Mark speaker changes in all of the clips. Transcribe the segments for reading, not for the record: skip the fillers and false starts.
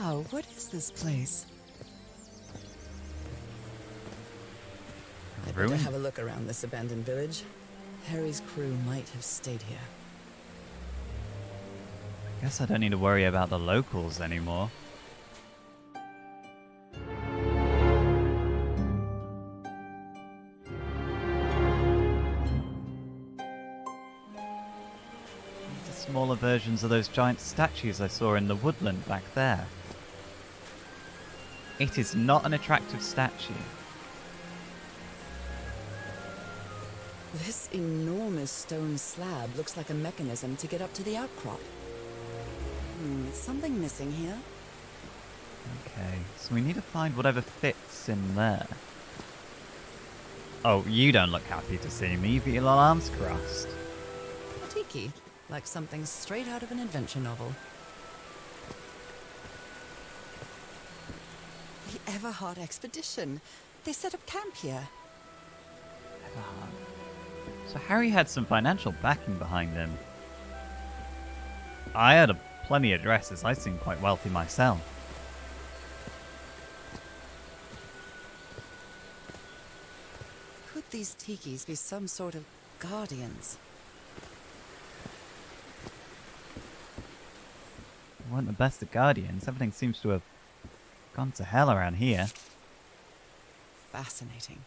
Speaker 1: Wow, what is this place? I'd better
Speaker 2: Ruin.
Speaker 1: have a look around this abandoned village. Harry's crew might have stayed here.
Speaker 2: Guess I don't need to worry about the locals anymore. These are smaller versions of those giant statues I saw in the woodland back there. It is not an attractive statue.
Speaker 1: This enormous stone slab looks like a mechanism to get up to the outcrop. Something missing here.
Speaker 2: Okay, so we need to find whatever fits in there. Oh, you don't look happy to see me. You've got your little arms crossed.
Speaker 1: A tiki, like something straight out of an adventure novel. The Everhard expedition. They set up camp here.
Speaker 2: So Harry had some financial backing behind him. I had plenty of dresses. I seem quite wealthy myself.
Speaker 1: Could these tikis be some sort of guardians?
Speaker 2: They weren't the best of guardians. Everything seems to have gone to hell around here.
Speaker 1: Fascinating.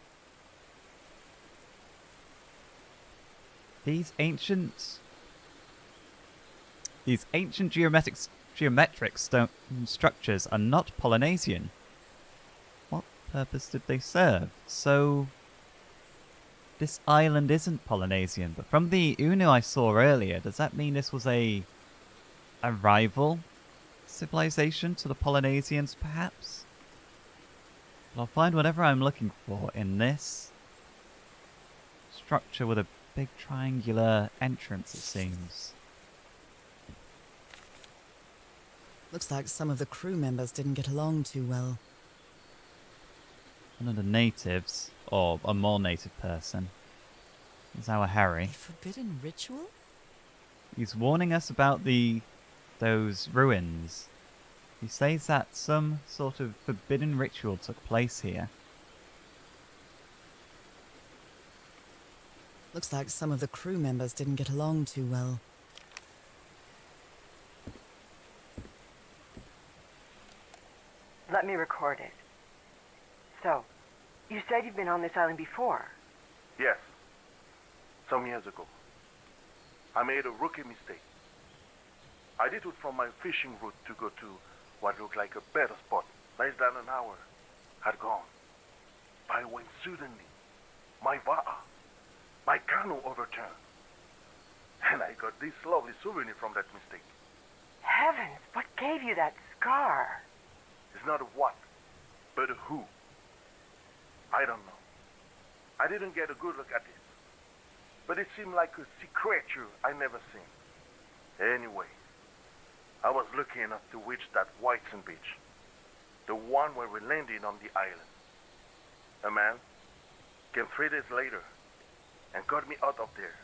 Speaker 2: These ancient geometric stone structures are not Polynesian. What purpose did they serve? So, this island isn't Polynesian, but from the Unu I saw earlier, does that mean this was a rival civilization to the Polynesians, perhaps? But I'll find whatever I'm looking for in this structure with a big triangular entrance, it seems.
Speaker 1: Looks like some of the crew members didn't get along too well.
Speaker 2: One of the natives, or a more native person, is our Harry.
Speaker 1: A forbidden ritual?
Speaker 2: He's warning us about those ruins. He says that some sort of forbidden ritual took place here.
Speaker 1: Looks like some of the crew members didn't get along too well.
Speaker 3: Let me record it. So, you said you've been on this island before?
Speaker 4: Yes. Some years ago. I made a rookie mistake. I did it from my fishing route to go to what looked like a better spot. Less than an hour had gone. But when suddenly, my va'a, my canoe overturned. And I got this lovely souvenir from that mistake.
Speaker 3: Heavens, what gave you that scar?
Speaker 4: It's not a what, but a who. I don't know. I didn't get a good look at it. But it seemed like a sea creature I never seen. Anyway, I was lucky enough to reach that Whiteson beach. The one where we landed on the island. A man came 3 days later and got me out of there.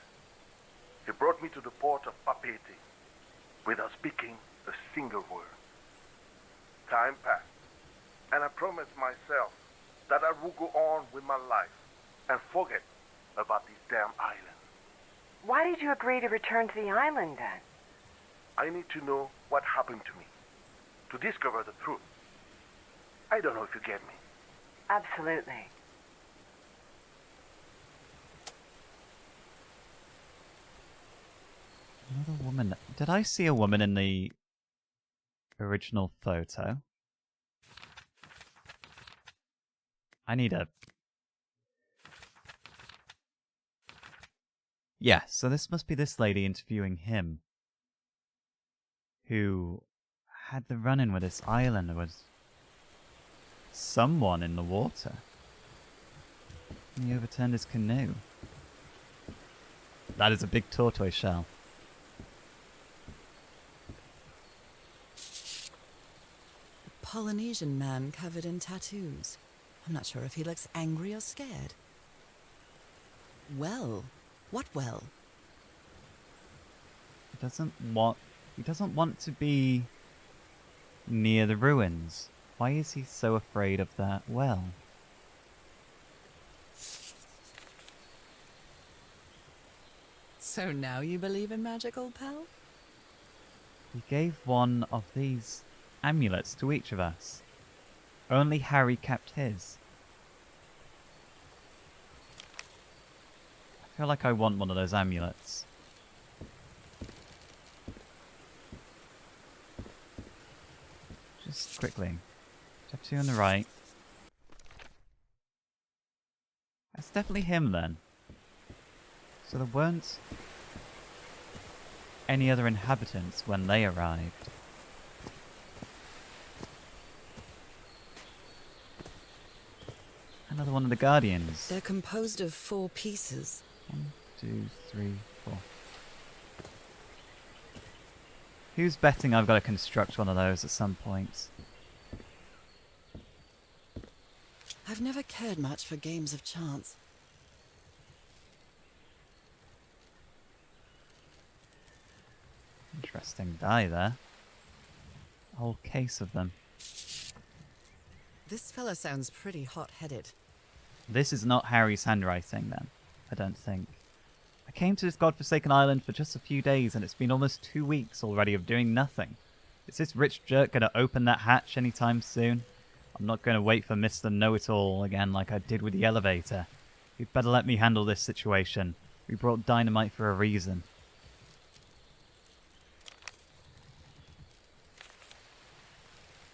Speaker 4: He brought me to the port of Papeete without speaking a single word. Time passed, and I promised myself that I would go on with my life and forget about this damn island.
Speaker 3: Why did you agree to return to the island then?
Speaker 4: I need to know what happened to me, to discover the truth. I don't know if you get me.
Speaker 3: Absolutely.
Speaker 2: Another woman. Did I see a woman in the original photo? I need a... Yeah, so this must be this lady interviewing him, who had the run-in with this island. There was someone in the water. And he overturned his canoe. That is a big tortoise shell.
Speaker 1: Polynesian man covered in tattoos. I'm not sure if he looks angry or scared. Well? What well?
Speaker 2: He doesn't want to be near the ruins. Why is he so afraid of that well?
Speaker 1: So now you believe in magic, old pal?
Speaker 2: He gave one of these amulets to each of us. Only Harry kept his. I feel like I want one of those amulets. Just quickly. Step 2 on the right. That's definitely him then. So there weren't any other inhabitants when they arrived. Another one of the Guardians.
Speaker 1: They're composed of 4 pieces.
Speaker 2: 1, 2, 3, 4. Who's betting I've got to construct one of those at some point?
Speaker 1: I've never cared much for games of chance.
Speaker 2: Interesting die there. A whole case of them.
Speaker 1: This fella sounds pretty hot-headed.
Speaker 2: This is not Harry's handwriting then, I don't think. I came to this godforsaken island for just a few days and it's been almost 2 weeks already of doing nothing. Is this rich jerk going to open that hatch anytime soon? I'm not going to wait for Mr. Know-It-All again like I did with the elevator. You'd better let me handle this situation. We brought dynamite for a reason.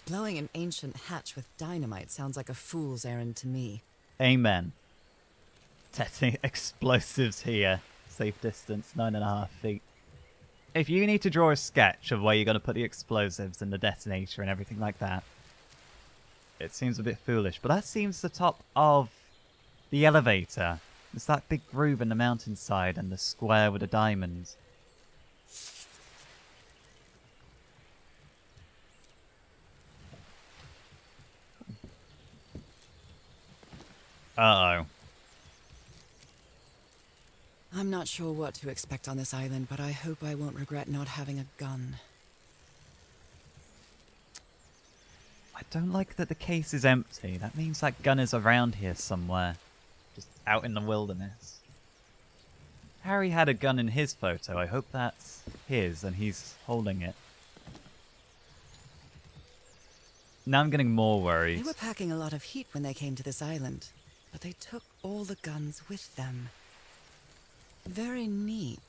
Speaker 1: Blowing an ancient hatch with dynamite sounds like a fool's errand to me.
Speaker 2: Amen. Testing explosives here. Safe distance, 9.5 feet. If you need to draw a sketch of where you're going to put the explosives and the detonator and everything like that, it seems a bit foolish. But that seems the top of the elevator. It's that big groove in the mountainside and the square with the diamonds. Uh-oh.
Speaker 1: I'm not sure what to expect on this island, but I hope I won't regret not having a gun.
Speaker 2: I don't like that the case is empty. That means that gun is around here somewhere. Just out in the wilderness. Harry had a gun in his photo. I hope that's his and he's holding it. Now I'm getting more worried.
Speaker 1: They were packing a lot of heat when they came to this island, but they took all the guns with them. Very neat.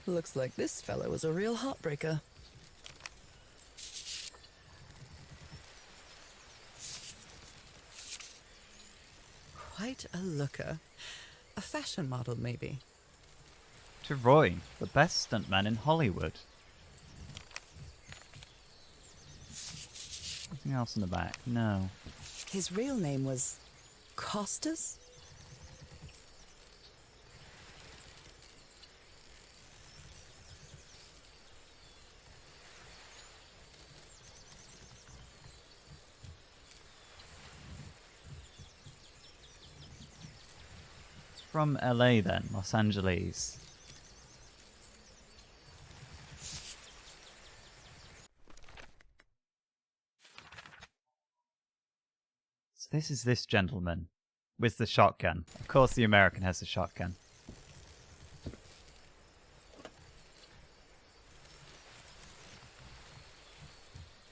Speaker 1: Looks like this fellow was a real heartbreaker. Quite a looker. A fashion model, maybe.
Speaker 2: To Roy, the best stuntman in Hollywood. Anything else in the back? No.
Speaker 1: His real name was Costas?
Speaker 2: It's from LA then, Los Angeles. So this is this gentleman with the shotgun. Of course the American has the shotgun.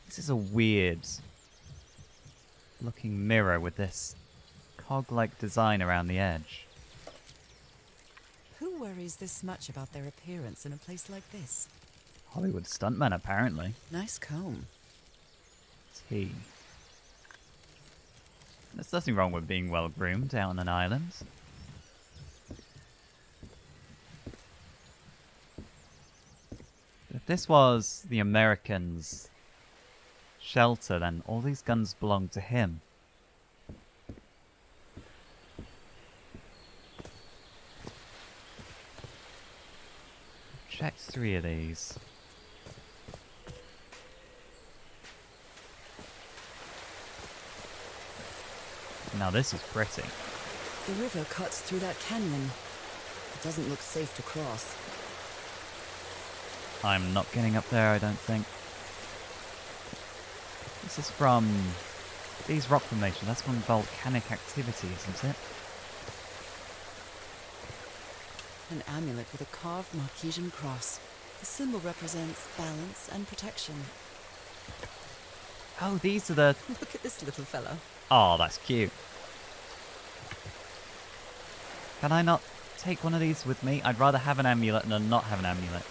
Speaker 2: This is a weird looking mirror with this cog-like design around the edge.
Speaker 1: Who worries this much about their appearance in a place like this?
Speaker 2: Hollywood stuntman, apparently.
Speaker 1: Nice comb.
Speaker 2: It's he. There's nothing wrong with being well groomed out on an island. If this was the Americans' shelter, then all these guns belong to him. Check 3 of these. Now this is pretty.
Speaker 1: The river cuts through that canyon. It doesn't look safe to cross.
Speaker 2: I'm not getting up there, I don't think. This is from these rock formations. That's from volcanic activity, isn't it?
Speaker 1: An amulet with a carved Marquesian cross. The symbol represents balance and protection.
Speaker 2: Oh, these are the...
Speaker 1: Look at this little fellow.
Speaker 2: Oh, that's cute. Can I not take one of these with me? I'd rather have an amulet than not have an amulet.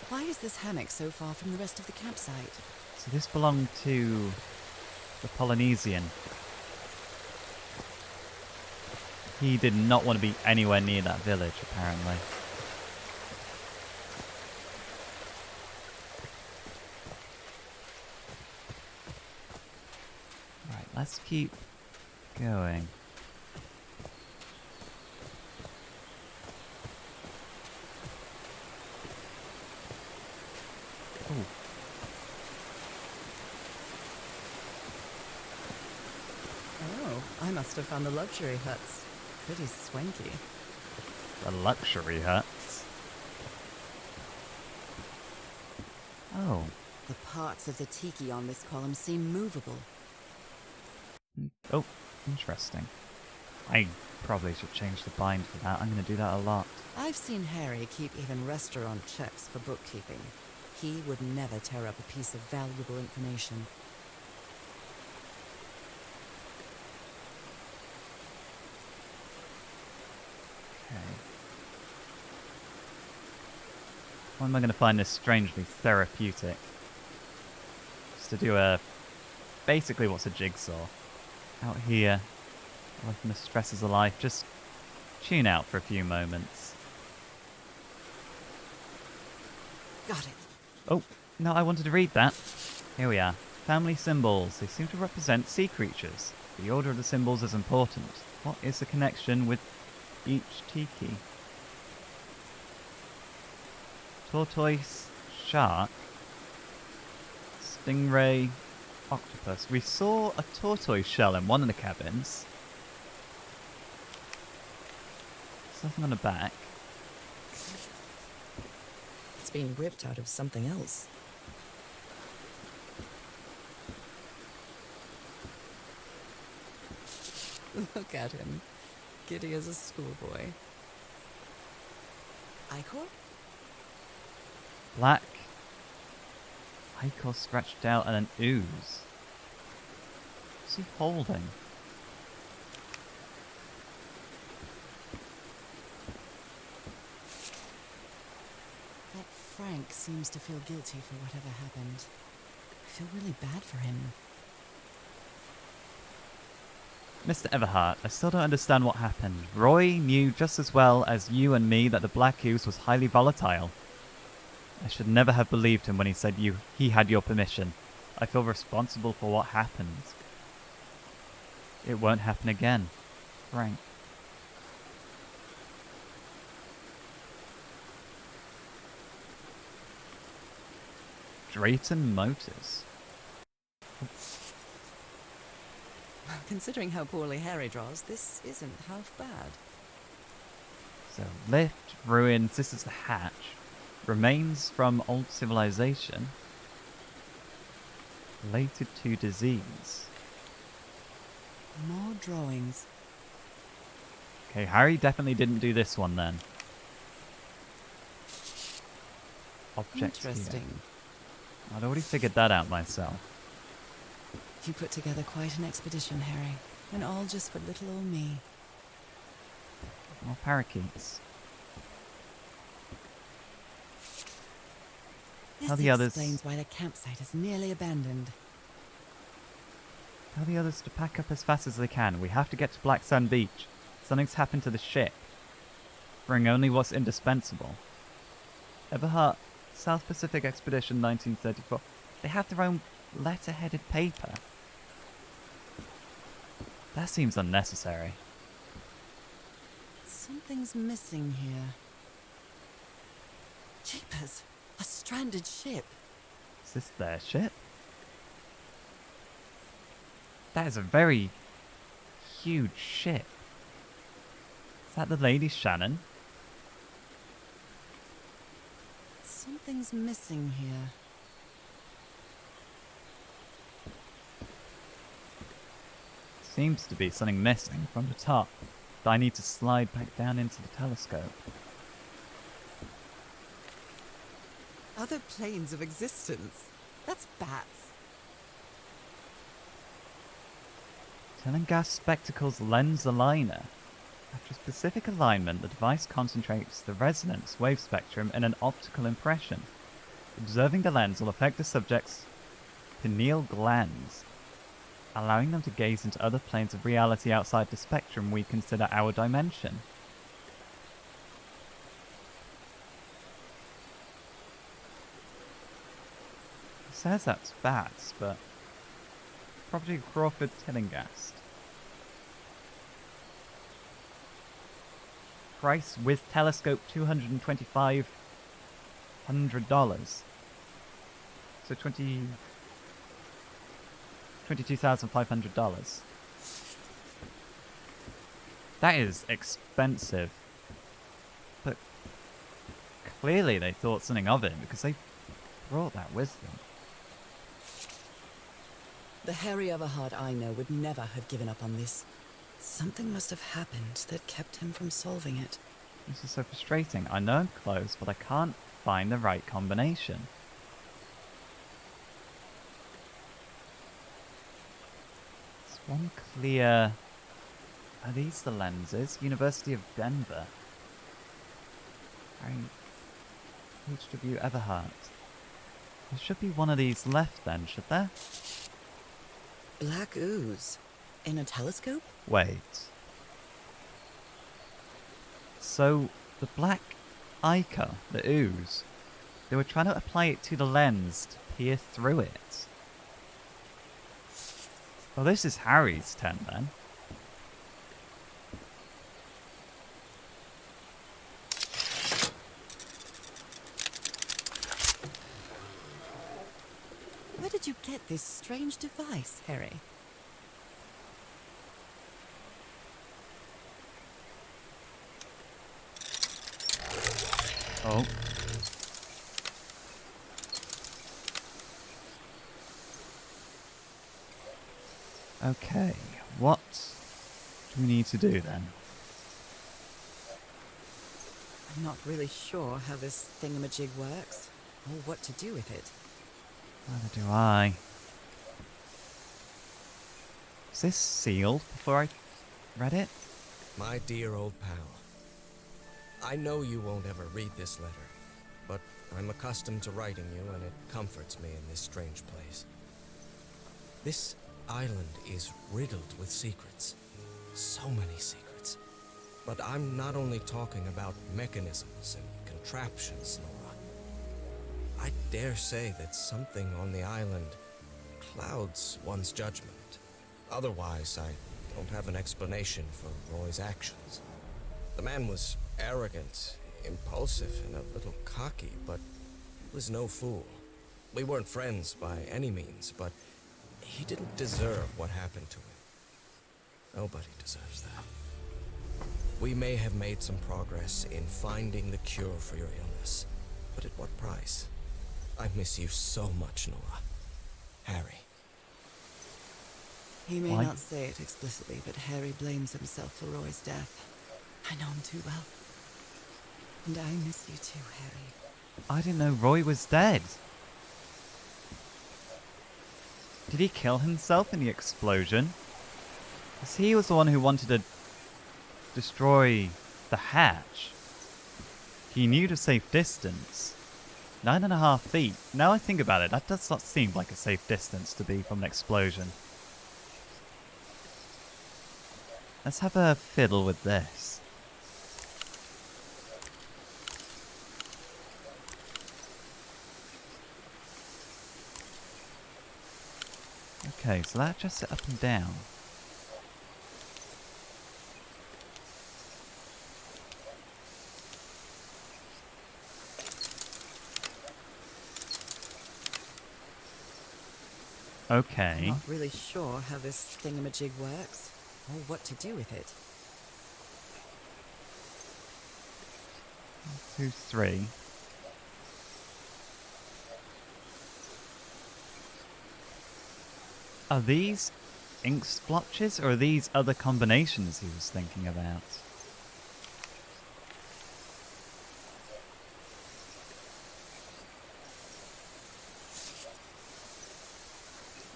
Speaker 1: Why is this hammock so far from the rest of the campsite?
Speaker 2: So this belonged to the Polynesian. He did not want to be anywhere near that village, apparently. Right, let's keep going. Ooh.
Speaker 1: Oh, I must have found the luxury huts. Pretty swanky.
Speaker 2: The luxury huts. Oh.
Speaker 1: The parts of the tiki on this column seem movable.
Speaker 2: Oh, interesting. I probably should change the bind for that. I'm going to do that a lot.
Speaker 1: I've seen Harry keep even restaurant checks for bookkeeping. He would never tear up a piece of valuable information.
Speaker 2: Okay. Why am I going to find this strangely therapeutic? Just to do a... basically what's a jigsaw. Out here, away from the stresses of life, just tune out for a few moments.
Speaker 1: Got it.
Speaker 2: Oh, no, I wanted to read that. Here we are. Family symbols. They seem to represent sea creatures. The order of the symbols is important. What is the connection with each tiki? Tortoise, shark, stingray, octopus. We saw a tortoise shell in one of the cabins. There's nothing on the back.
Speaker 1: It's being ripped out of something else. Look at him. Giddy as a schoolboy. Ichor?
Speaker 2: Black. Ichor scratched out and an ooze. What's he holding?
Speaker 1: That Frank seems to feel guilty for whatever happened. I feel really bad for him.
Speaker 2: Mr. Everhart, I still don't understand what happened. Roy knew just as well as you and me that the black ooze was highly volatile. I should never have believed him when he said he had your permission. I feel responsible for what happened. It won't happen again. Frank. Drayton Motors.
Speaker 1: Considering how poorly Harry draws, this isn't half bad.
Speaker 2: So, lift, ruins, this is the hatch. Remains from old civilization. Related to disease.
Speaker 1: More drawings.
Speaker 2: Okay, Harry definitely didn't do this one then. Objects here.
Speaker 1: Interesting.
Speaker 2: I'd already figured that out myself.
Speaker 1: You put together quite an expedition, Harry. And all just for little old me.
Speaker 2: More parakeets.
Speaker 1: This
Speaker 2: Tell the others.
Speaker 1: explains why the campsite is nearly abandoned.
Speaker 2: Tell the others to pack up as fast as they can. We have to get to Black Sand Beach. Something's happened to the ship. Bring only what's indispensable. Everhart, South Pacific Expedition 1934. They have their own letter-headed paper. That seems unnecessary.
Speaker 1: Something's missing here. Jeepers! A stranded ship.
Speaker 2: Is this their ship? That is a very huge ship. Is that the Lady Shannon?
Speaker 1: Something's missing here.
Speaker 2: Seems to be something missing from the top. But I need to slide back down into the telescope.
Speaker 1: Other planes of existence. That's bats.
Speaker 2: Telling spectacles lens aligner. After a specific alignment, the device concentrates the resonance wave spectrum in an optical impression. Observing the lens will affect the subject's pineal glands, allowing them to gaze into other planes of reality outside the spectrum we consider our dimension. It says that's bats, but probably Crawford Tillinghast. Price with telescope $225. So $22,500. That is expensive. But clearly they thought something of it because they brought that with them.
Speaker 1: The Harry Everhard I know would never have given up on this. Something must have happened that kept him from solving it.
Speaker 2: This is so frustrating. I know I'm close, but I can't find the right combination. There's one clear... Are these the lenses? University of Denver. H.W. Everhart. There should be one of these left then, should there?
Speaker 1: Black ooze. In a telescope?
Speaker 2: Wait. So, the black ichor, the ooze, they were trying to apply it to the lens to peer through it. Well, this is Harry's tent then.
Speaker 1: Where did you get this strange device, Harry?
Speaker 2: Oh. Okay, what do we need to do then?
Speaker 1: I'm not really sure how this thingamajig works, or what to do with it.
Speaker 2: Neither do I. Is this sealed before I read it?
Speaker 5: My dear old pal, I know you won't ever read this letter, but I'm accustomed to writing you and it comforts me in this strange place. This island is riddled with secrets. So many secrets. But I'm not only talking about mechanisms and contraptions, Nora. I dare say that something on the island clouds one's judgment. Otherwise, I don't have an explanation for Roy's actions. The man was arrogant, impulsive, and a little cocky, but he was no fool. We weren't friends by any means, but he didn't deserve what happened to him. Nobody deserves that. We may have made some progress in finding the cure for your illness, but at what price? I miss you so much, Nora. Harry.
Speaker 1: He may
Speaker 2: Why?
Speaker 1: not say it explicitly, but Harry blames himself for Roy's death. I know him too well. And I miss you too, Harry.
Speaker 2: I didn't know Roy was dead. Did he kill himself in the explosion? Because he was the one who wanted to destroy the hatch. He knew the safe distance. 9.5 feet. Now I think about it, that does not seem like a safe distance to be from an explosion. Let's have a fiddle with this. Okay, so that adjusts it up and down. Okay.
Speaker 1: I'm not really sure how this thingamajig works, or what to do with it.
Speaker 2: 2, 3. Are these ink splotches or are these other combinations he was thinking about?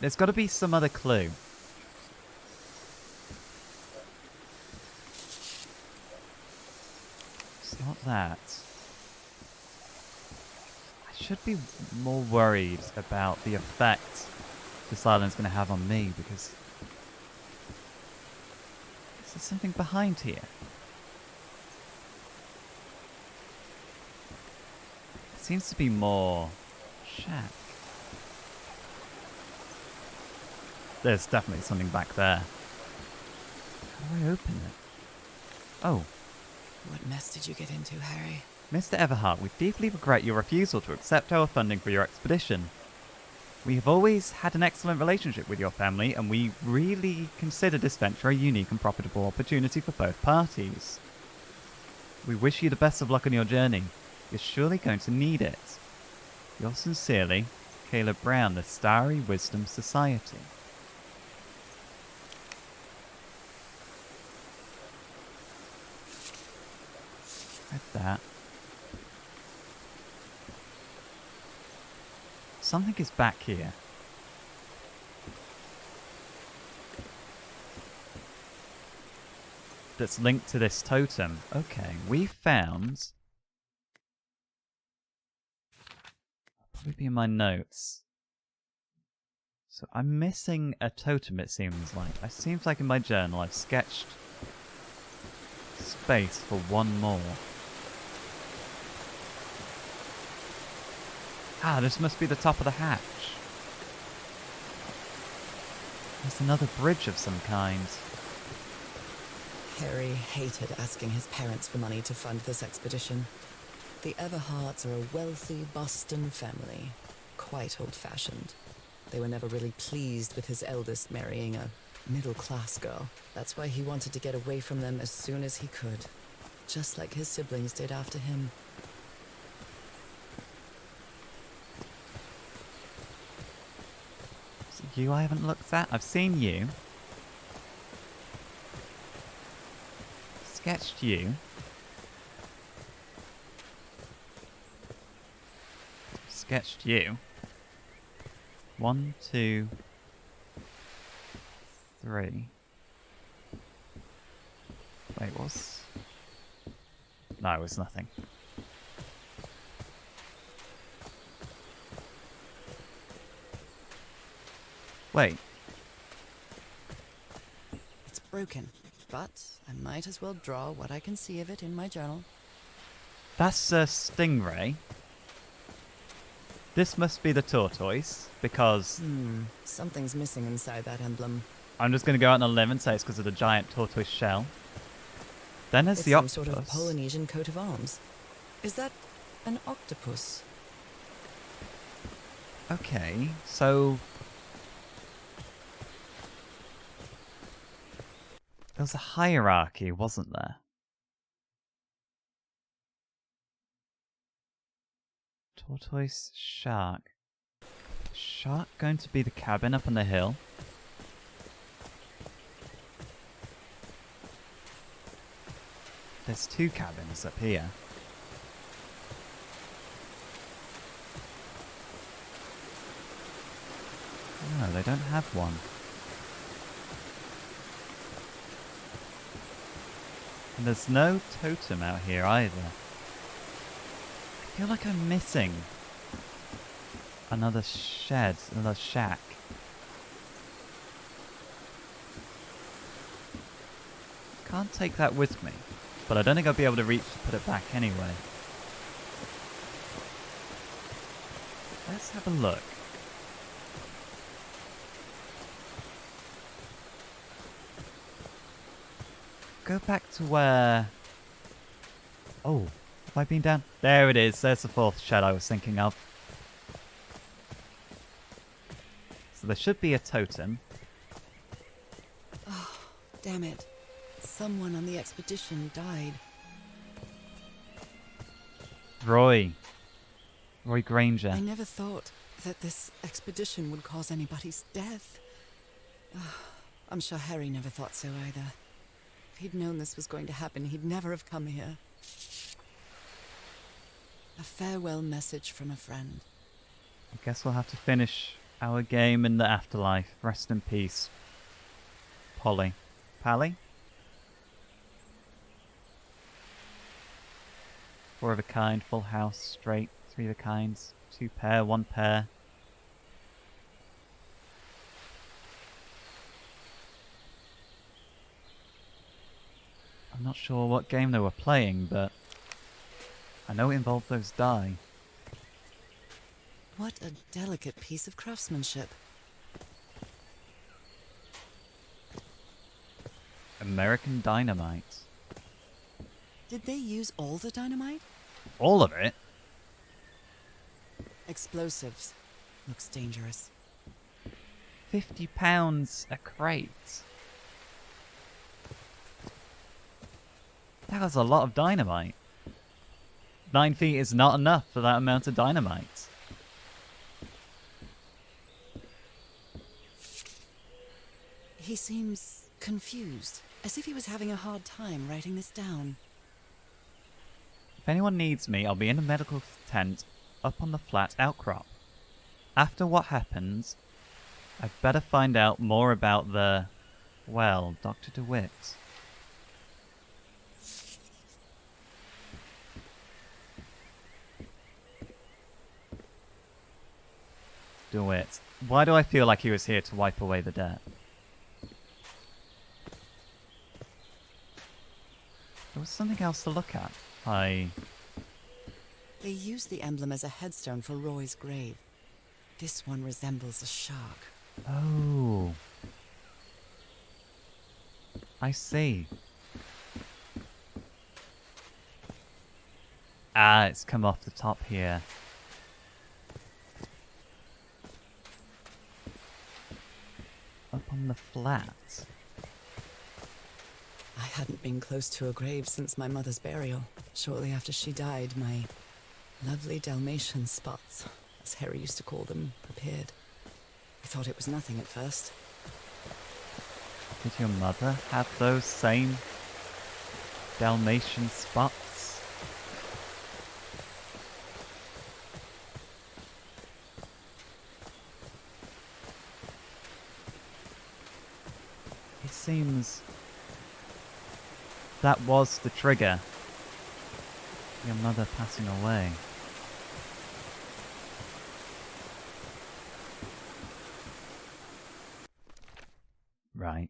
Speaker 2: There's got to be some other clue. It's not that. I should be more worried about the effect this island's going to have on me, because is there something behind here? It seems to be more shack. There's definitely something back there. How do I open it? Oh.
Speaker 1: What mess did you get into, Harry?
Speaker 2: Mr. Everhart, we deeply regret your refusal to accept our funding for your expedition. We have always had an excellent relationship with your family, and we really consider this venture a unique and profitable opportunity for both parties. We wish you the best of luck on your journey. You're surely going to need it. Yours sincerely, Caleb Brown, the Starry Wisdom Society. Read that. Something is back here. That's linked to this totem. Okay, we found... Probably be in my notes. So I'm missing a totem, it seems like. It seems like in my journal I've sketched space for one more. Ah, this must be the top of the hatch. There's another bridge of some kind.
Speaker 1: Harry hated asking his parents for money to fund this expedition. The Everharts are a wealthy Boston family, quite old-fashioned. They were never really pleased with his eldest marrying a middle-class girl. That's why he wanted to get away from them as soon as he could, just like his siblings did after him.
Speaker 2: So you I haven't looked at? I've seen you. Sketched you. Sketched you. 1, 2, 3. Wait, what's... No, it was nothing. Wait.
Speaker 1: It's broken, but I might as well draw what I can see of it in my journal.
Speaker 2: That's a stingray. This must be the tortoise, because...
Speaker 1: Something's missing inside that emblem.
Speaker 2: I'm just going to go out on a limb and say it's because of the giant tortoise shell. Then there's
Speaker 1: It's
Speaker 2: the
Speaker 1: some
Speaker 2: octopus.
Speaker 1: sort of Polynesian coat of arms. Is that an octopus?
Speaker 2: Okay, so... There was a hierarchy, wasn't there? Tortoise, shark. Shark going to be the cabin up on the hill? There's 2 cabins up here. No, they don't have one. And there's no totem out here either. I feel like I'm missing another shed, another shack. Can't take that with me, but I don't think I'll be able to reach to put it back anyway. Let's have a look. Go back to where... Oh, have I been down? There it is. There's the 4th shed I was thinking of. So there should be a totem.
Speaker 1: Oh, damn it. Someone on the expedition died.
Speaker 2: Roy Granger.
Speaker 1: I never thought that this expedition would cause anybody's death. I'm sure Harry never thought so either. If he'd known this was going to happen, he'd never have come here. A farewell message from a friend.
Speaker 2: I guess we'll have to finish our game in the afterlife. Rest in peace, Polly. Pally? Four of a kind, full house, straight, three of a kinds, two pair, one pair. I'm not sure what game they were playing, but I know it involved those die.
Speaker 1: What a delicate piece of craftsmanship.
Speaker 2: American Dynamite.
Speaker 1: Did they use all the dynamite?
Speaker 2: All of it?
Speaker 1: Explosives. Looks dangerous.
Speaker 2: £50 a crate. That was a lot of dynamite. 9 feet is not enough for that amount of dynamite.
Speaker 1: He seems confused, as if he was having a hard time writing this down.
Speaker 2: If anyone needs me, I'll be in a medical tent up on the flat outcrop. After what happens, I'd better find out more about the, well, Dr. DeWitt. DeWitt. Why do I feel like he was here to wipe away the debt? There was something else to look at.
Speaker 1: They used the emblem as a headstone for Roy's grave. This one resembles a shark.
Speaker 2: Oh. I see. Ah, it's come off the top here. Up on the flat.
Speaker 1: I hadn't been close to a grave since my mother's burial. Shortly after she died, my lovely Dalmatian spots, as Harry used to call them, appeared. I thought it was nothing at first.
Speaker 2: Did your mother have those same Dalmatian spots? It seems that was the trigger. Your mother passing away. Right.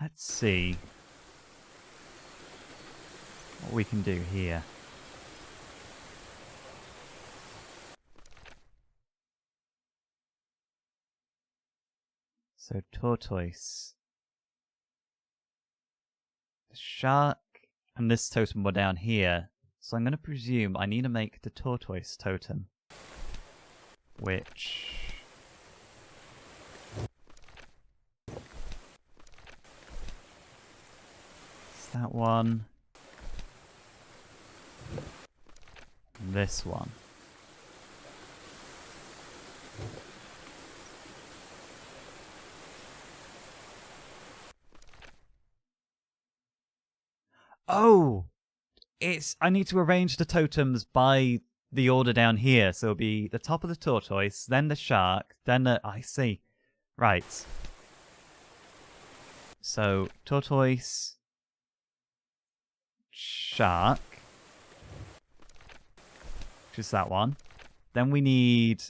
Speaker 2: Let's see what we can do here. So, tortoise. The shark and this totem were down here. So I'm going to presume I need to make the tortoise totem. Which... is that one. And this one. Oh! I need to arrange the totems by the order down here. So it'll be the top of the tortoise, then the shark, then the... I see. Right. So, tortoise... shark. Which is that one. Then we need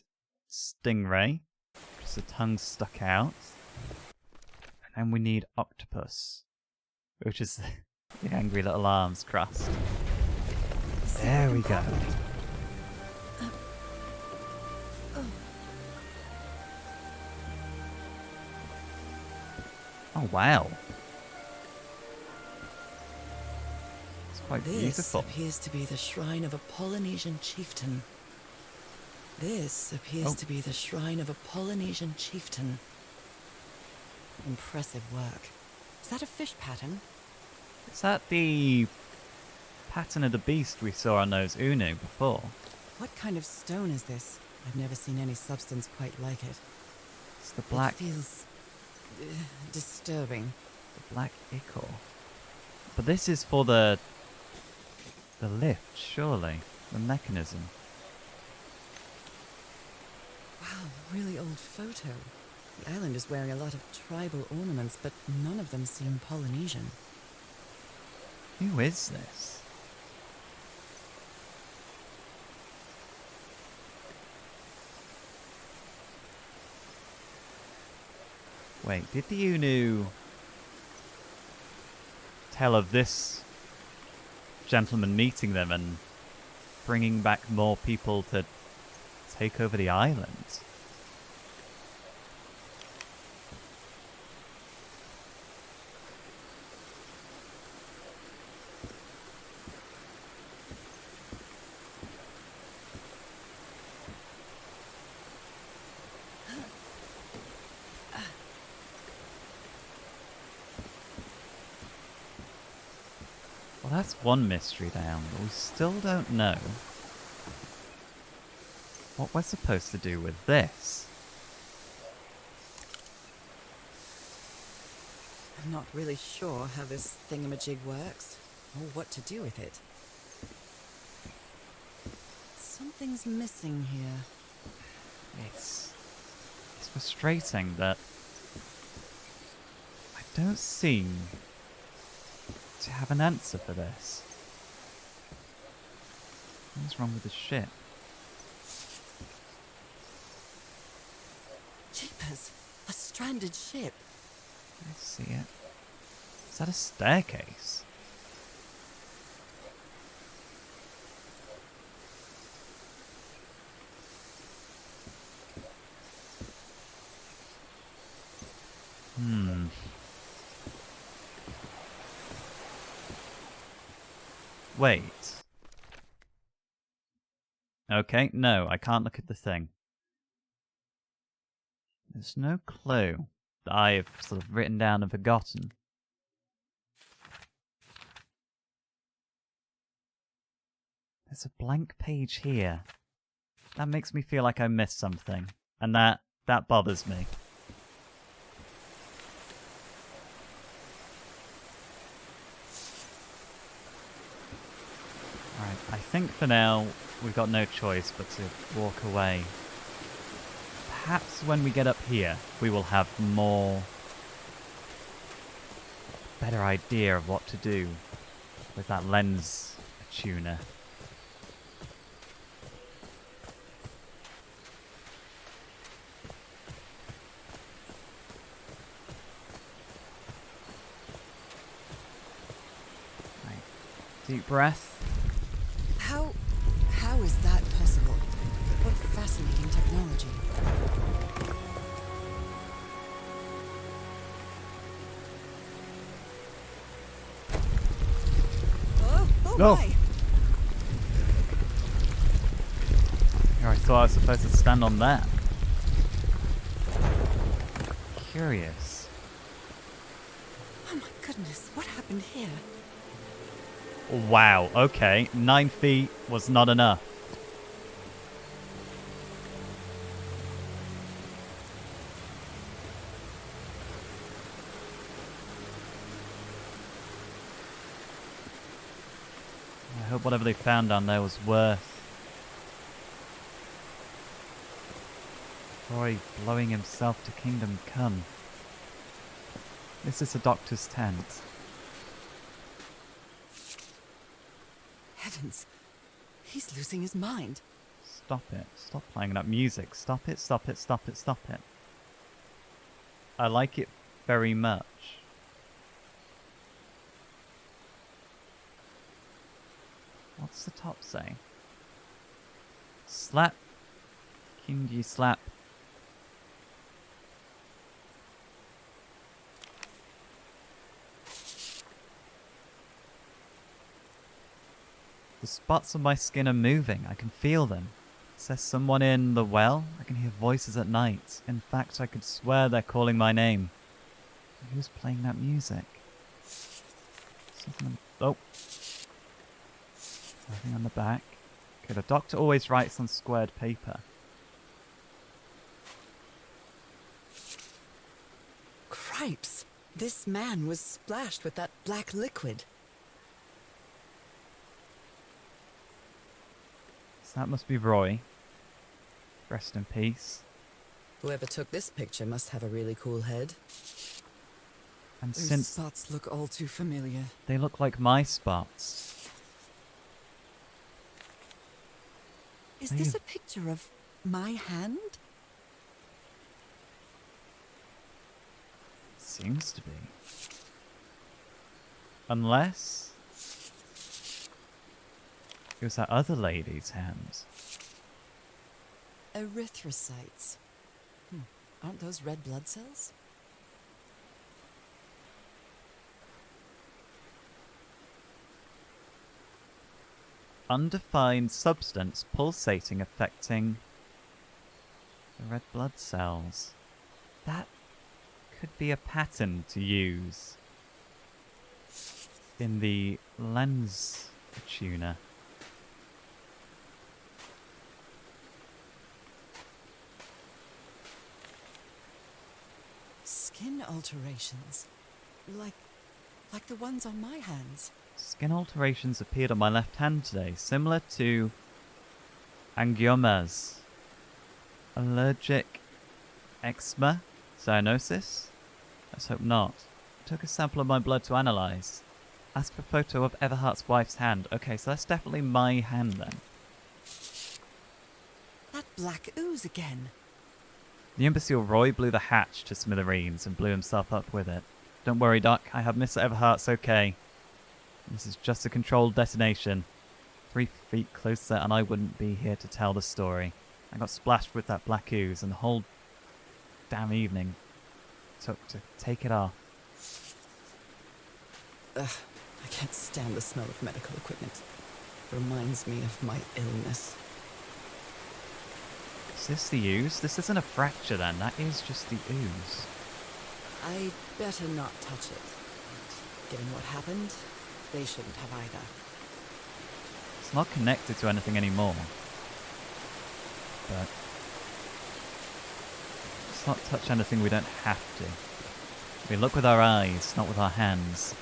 Speaker 2: stingray. Just the tongue stuck out. And then we need octopus. Which is the angry little arms crossed. There we go. Oh wow. It's quite beautiful.
Speaker 1: This appears to be the shrine of a Polynesian chieftain. This appears to be the shrine of a Polynesian chieftain. Impressive work. Is that a fish pattern?
Speaker 2: Is that the pattern of the beast we saw on those Unu before?
Speaker 1: What kind of stone is this? I've never seen any substance quite like it.
Speaker 2: It's the black...
Speaker 1: It feels disturbing.
Speaker 2: The black ichor. But this is for the lift, surely. The mechanism.
Speaker 1: Wow, really old photo. The island is wearing a lot of tribal ornaments, but none of them seem Polynesian.
Speaker 2: Who is this? Wait, did the Unu tell of this gentleman meeting them and bringing back more people to take over the island? Well, that's one mystery down, but we still don't know what we're supposed to do with this.
Speaker 1: I'm not really sure how this thingamajig works, or what to do with it. Something's missing here.
Speaker 2: It's frustrating that I don't seem to have an answer for this. What's wrong with the ship?
Speaker 1: Jeepers! A stranded ship!
Speaker 2: I see it. Is that a staircase? Wait. Okay, no, I can't look at the thing. There's no clue that I have sort of written down and forgotten. There's a blank page here. That makes me feel like I missed something. And that bothers me. Alright, I think for now we've got no choice but to walk away. Perhaps when we get up here, we will have better idea of what to do with that lens tuner. Right. Deep breath.
Speaker 1: How is that possible? What fascinating technology. Oh
Speaker 2: No.
Speaker 1: my!
Speaker 2: Here, I thought I was supposed to stand on that. Curious.
Speaker 1: Oh my goodness, what happened here?
Speaker 2: Wow, okay. 9 feet was not enough. I hope whatever they found down there was worth Roy blowing himself to Kingdom Come. This is the Doctor's tent.
Speaker 1: Heavens, he's losing his mind.
Speaker 2: Stop it. Stop playing that music. Stop it, stop it, stop it, stop it. I like it very much. What's the top say? Slap. Kindy slap. The spots on my skin are moving. I can feel them. It says someone in the well. I can hear voices at night. In fact, I could swear they're calling my name. Who's playing that music? Something. Oh. Nothing on the back. Okay, the Doctor always writes on squared paper.
Speaker 1: stripes. This man was splashed with that black liquid.
Speaker 2: So that must be Roy. Rest in peace.
Speaker 1: Whoever took this picture must have a really cool head.
Speaker 2: And
Speaker 1: Those
Speaker 2: since
Speaker 1: spots look all too familiar.
Speaker 2: they look like my spots.
Speaker 1: Is this a picture of my hand?
Speaker 2: Seems to be. Unless it was that other lady's hand.
Speaker 1: Erythrocytes. Aren't those red blood cells?
Speaker 2: Undefined substance pulsating affecting the red blood cells. That could be a pattern to use in the lens tuner.
Speaker 1: Skin alterations. Like the ones on my hands.
Speaker 2: Skin alterations appeared on my left hand today, similar to angiomas. Allergic eczema? Cyanosis? Let's hope not. Took a sample of my blood to analyse. Asked for a photo of Everhart's wife's hand. Okay, so that's definitely my hand then.
Speaker 1: That black ooze again.
Speaker 2: The imbecile Roy blew the hatch to smithereens and blew himself up with it. Don't worry, Doc. I have Mr. Everhart's okay. This is just a controlled detonation. 3 feet closer and I wouldn't be here to tell the story. I got splashed with that black ooze and the whole damn evening took to take it off.
Speaker 1: Ugh, I can't stand the smell of medical equipment. Reminds me of my illness.
Speaker 2: Is this the ooze? This isn't a fracture then, that is just the ooze.
Speaker 1: I'd better not touch it. Given what happened, they shouldn't have either.
Speaker 2: It's not connected to anything anymore. But let's not touch anything we don't have to. We look with our eyes, not with our hands.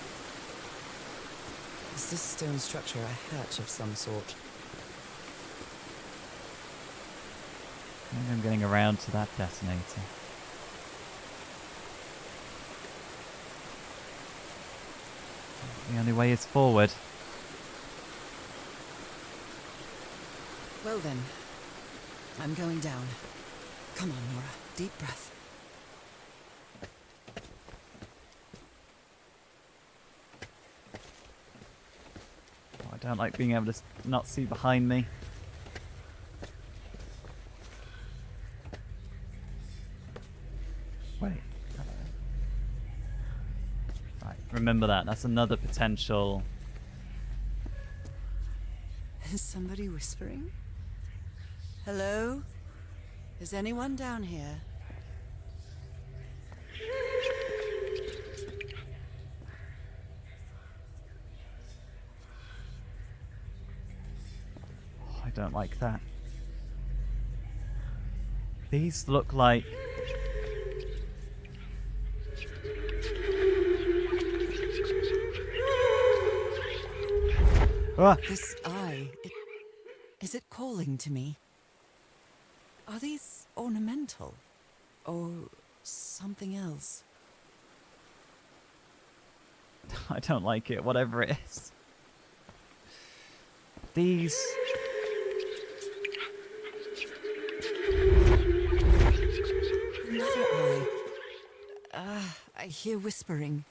Speaker 1: Is this stone structure a hatch of some sort?
Speaker 2: I think I'm getting around to that detonator. The only way is forward.
Speaker 1: Well then, I'm going down. Come on, Nora. Deep breath.
Speaker 2: Oh, I don't like being able to not see behind me. Wait. Right, remember that. That's another potential.
Speaker 1: Is somebody whispering? Hello? Is anyone down here?
Speaker 2: Oh, I don't like that. These look like... Ah!
Speaker 1: This eye, is it calling to me? Are these ornamental? Or something else?
Speaker 2: I don't like it, whatever it is. These...
Speaker 1: Another eye. I hear whispering.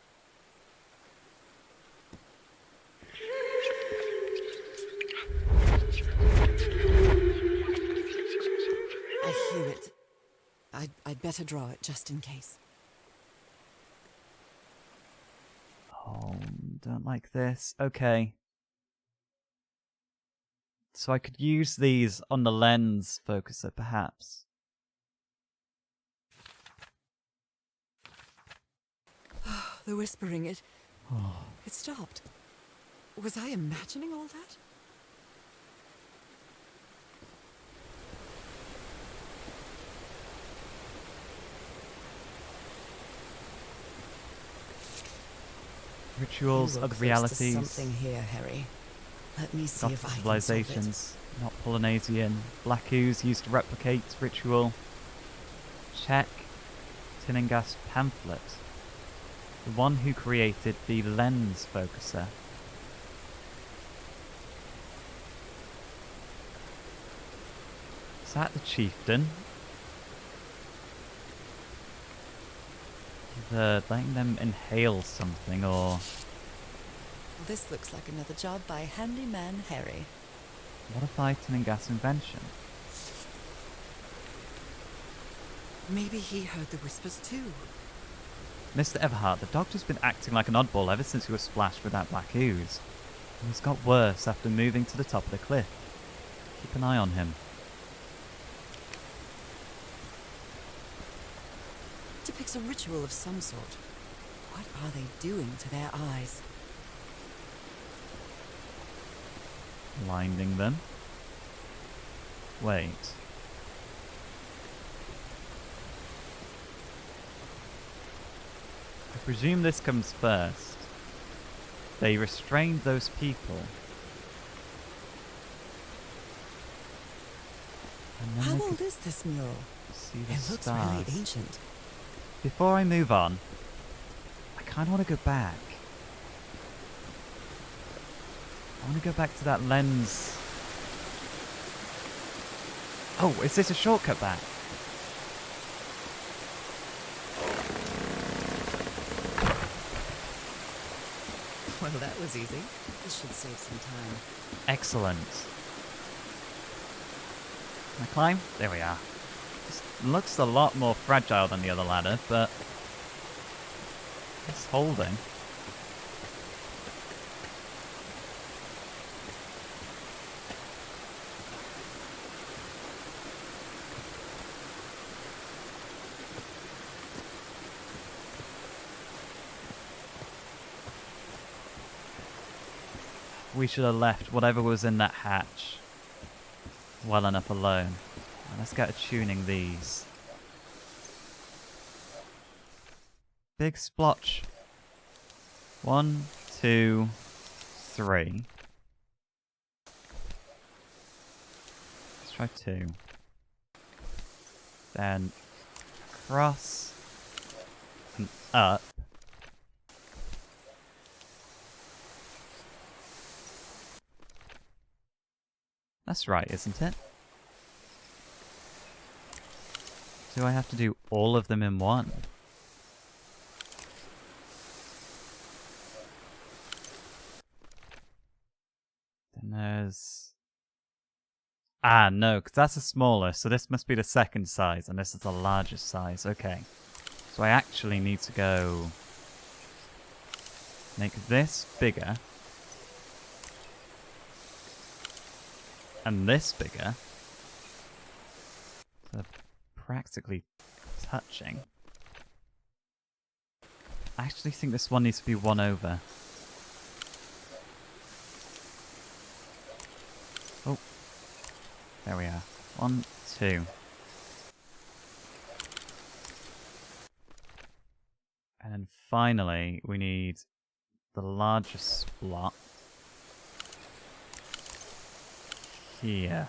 Speaker 1: I hear it. I'd better draw it just in case.
Speaker 2: Oh, don't like this. Okay. So I could use these on the lens focuser, perhaps.
Speaker 1: The whispering, it
Speaker 2: Oh,
Speaker 1: stopped. Was I imagining all that?
Speaker 2: rituals,
Speaker 1: You were
Speaker 2: other
Speaker 1: close to
Speaker 2: realities,
Speaker 1: something here, Harry. Let me see
Speaker 2: goth
Speaker 1: if I can solve it.
Speaker 2: civilizations, not Polynesian. Black ooze used to replicate ritual. Check. Tinningas pamphlet. The one who created the lens focuser. Is that the chieftain? Either letting them inhale something or
Speaker 1: This looks like another job by Handyman Harry.
Speaker 2: modify Tinningas invention.
Speaker 1: Maybe he heard the whispers too.
Speaker 2: Mr. Everhart, the doctor's been acting like an oddball ever since he was splashed with that black ooze. And he's got worse after moving to the top of the cliff. Keep an eye on him.
Speaker 1: Depicts a ritual of some sort. What are they doing to their eyes?
Speaker 2: Blinding them. Wait. I presume this comes first. They restrained those people. And then
Speaker 1: How
Speaker 2: they
Speaker 1: old
Speaker 2: could
Speaker 1: is this mural?
Speaker 2: see the
Speaker 1: It looks
Speaker 2: stars.
Speaker 1: really ancient.
Speaker 2: Before I move on, I kind of want to go back. I want to go back to that lens. Oh, is this a shortcut back?
Speaker 1: Well, that was easy. This should save some time.
Speaker 2: Excellent. Can I climb? There we are. This looks a lot more fragile than the other ladder, but it's holding. We should have left whatever was in that hatch well enough alone. Now let's get tuning these. Big splotch. 1, 2, 3. Let's try 2. Then cross and up. That's right, isn't it? Do I have to do all of them in one? Then there's... Ah, no, because that's a smaller, so this must be the second size, and this is the largest size. Okay. So I actually need to go... make this bigger. And this bigger. So they're practically touching. I actually think this one needs to be 1 over. Oh. There we are. 1, 2. And then finally, we need the largest block. Here.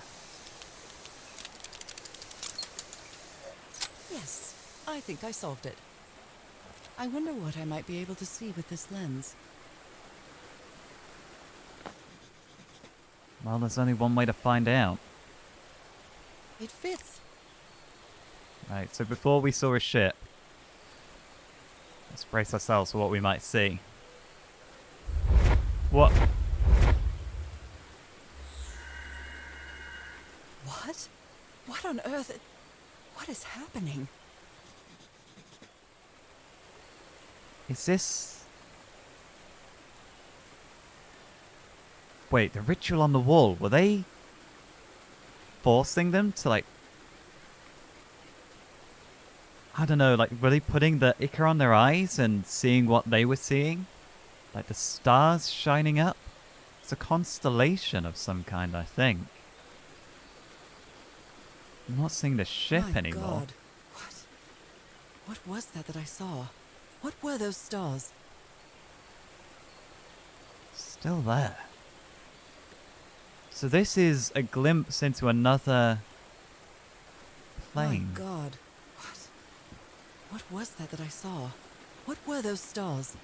Speaker 1: Yes, I think I solved it. I wonder what I might be able to see with this lens.
Speaker 2: Well, there's only one way to find out.
Speaker 1: It fits.
Speaker 2: Right, so before we saw a ship, let's brace ourselves for what we might see. What?
Speaker 1: What? What on earth? What is happening?
Speaker 2: Is this... Wait, the ritual on the wall, were they forcing them to, like... I don't know, like, were they putting the ichor on their eyes and seeing what they were seeing? Like the stars shining up? It's a constellation of some kind, I think. I'm not seeing the ship
Speaker 1: My
Speaker 2: anymore.
Speaker 1: God. What was that I saw? What were those stars?
Speaker 2: Still there. So this is a glimpse into another plane.
Speaker 1: My God. What was that I saw? What were those stars?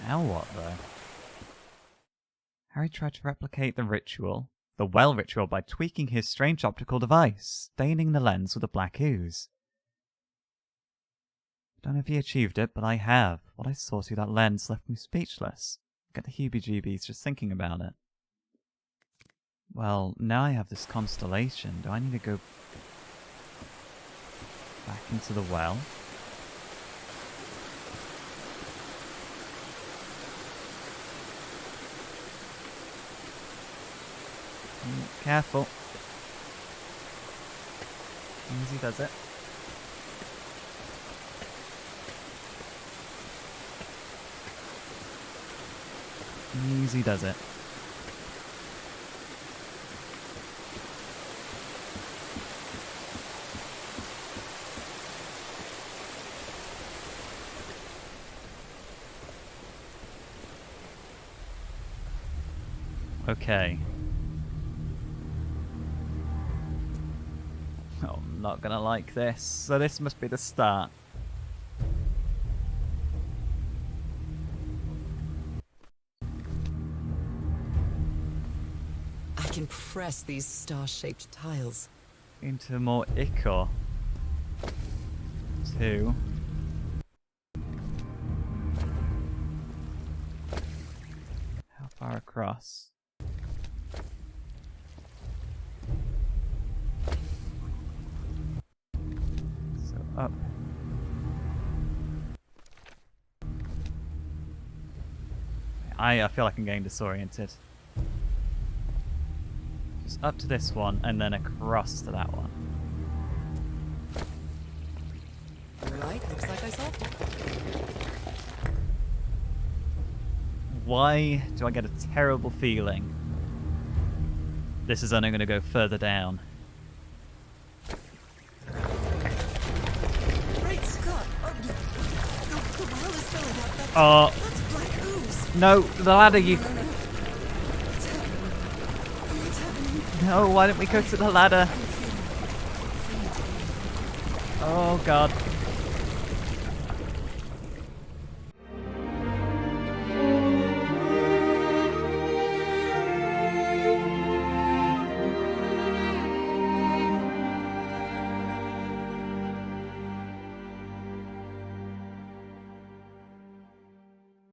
Speaker 2: Now what, though? Harry tried to replicate the well ritual, by tweaking his strange optical device, staining the lens with a black ooze. I don't know if he achieved it, but I have. What I saw through that lens left me speechless. I get the heebie-jeebies just thinking about it. Well, now I have this constellation. Do I need to go back into the well? Careful. Easy does it. Easy does it. Okay. Oh, I'm not gonna like this. So this must be the start.
Speaker 1: I can press these star-shaped tiles.
Speaker 2: Into more ichor. 2. How far across? So up. I feel like I'm getting disoriented. Just up to this one and then across to that one.
Speaker 1: Right, looks like I solved it.
Speaker 2: Why do I get a terrible feeling this is only going to go further down?
Speaker 1: Great Scott! The well is filling up. That's black ooze.
Speaker 2: No, the ladder, you...
Speaker 1: What's happening?
Speaker 2: No, why don't we go to the ladder? Oh, God.